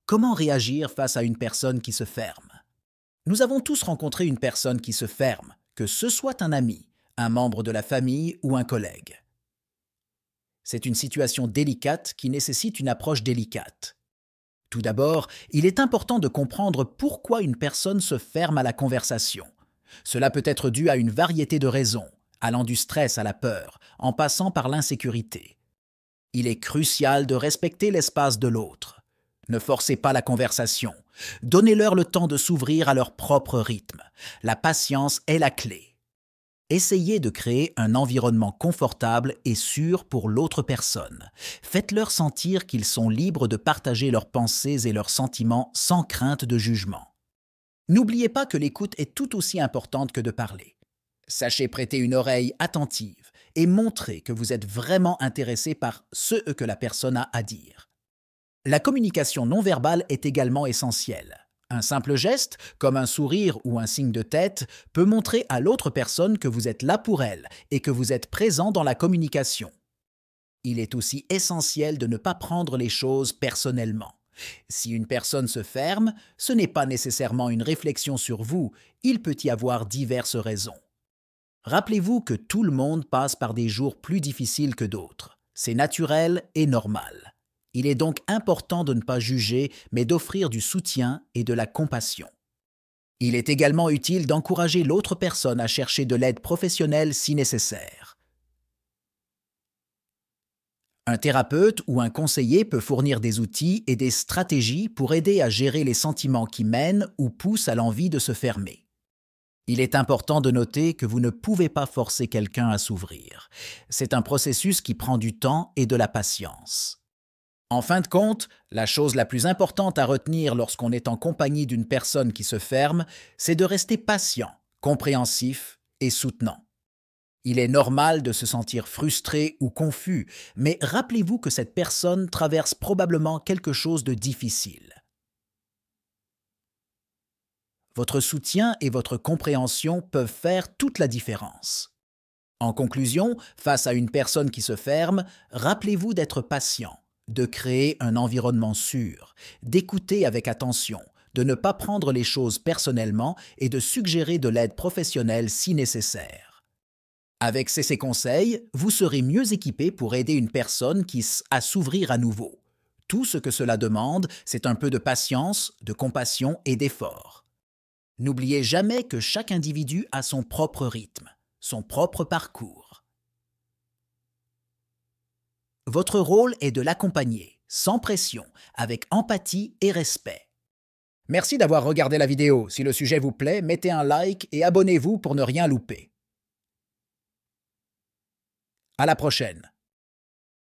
Comment réagir face à une personne qui se ferme? Nous avons tous rencontré une personne qui se ferme, que ce soit un ami, un membre de la famille ou un collègue. C'est une situation délicate qui nécessite une approche délicate. Tout d'abord, il est important de comprendre pourquoi une personne se ferme à la conversation. Cela peut être dû à une variété de raisons, allant du stress à la peur, en passant par l'insécurité. Il est crucial de respecter l'espace de l'autre. Ne forcez pas la conversation. Donnez-leur le temps de s'ouvrir à leur propre rythme. La patience est la clé. Essayez de créer un environnement confortable et sûr pour l'autre personne. Faites-leur sentir qu'ils sont libres de partager leurs pensées et leurs sentiments sans crainte de jugement. N'oubliez pas que l'écoute est tout aussi importante que de parler. Sachez prêter une oreille attentive et montrer que vous êtes vraiment intéressé par ce que la personne a à dire. La communication non verbale est également essentielle. Un simple geste, comme un sourire ou un signe de tête, peut montrer à l'autre personne que vous êtes là pour elle et que vous êtes présent dans la communication. Il est aussi essentiel de ne pas prendre les choses personnellement. Si une personne se ferme, ce n'est pas nécessairement une réflexion sur vous, il peut y avoir diverses raisons. Rappelez-vous que tout le monde passe par des jours plus difficiles que d'autres. C'est naturel et normal. Il est donc important de ne pas juger, mais d'offrir du soutien et de la compassion. Il est également utile d'encourager l'autre personne à chercher de l'aide professionnelle si nécessaire. Un thérapeute ou un conseiller peut fournir des outils et des stratégies pour aider à gérer les sentiments qui mènent ou poussent à l'envie de se fermer. Il est important de noter que vous ne pouvez pas forcer quelqu'un à s'ouvrir. C'est un processus qui prend du temps et de la patience. En fin de compte, la chose la plus importante à retenir lorsqu'on est en compagnie d'une personne qui se ferme, c'est de rester patient, compréhensif et soutenant. Il est normal de se sentir frustré ou confus, mais rappelez-vous que cette personne traverse probablement quelque chose de difficile. Votre soutien et votre compréhension peuvent faire toute la différence. En conclusion, face à une personne qui se ferme, rappelez-vous d'être patient, de créer un environnement sûr, d'écouter avec attention, de ne pas prendre les choses personnellement et de suggérer de l'aide professionnelle si nécessaire. Avec ces conseils, vous serez mieux équipé pour aider une personne à s'ouvrir à nouveau. Tout ce que cela demande, c'est un peu de patience, de compassion et d'effort. N'oubliez jamais que chaque individu a son propre rythme, son propre parcours. Votre rôle est de l'accompagner, sans pression, avec empathie et respect. Merci d'avoir regardé la vidéo. Si le sujet vous plaît, mettez un like et abonnez-vous pour ne rien louper. À la prochaine.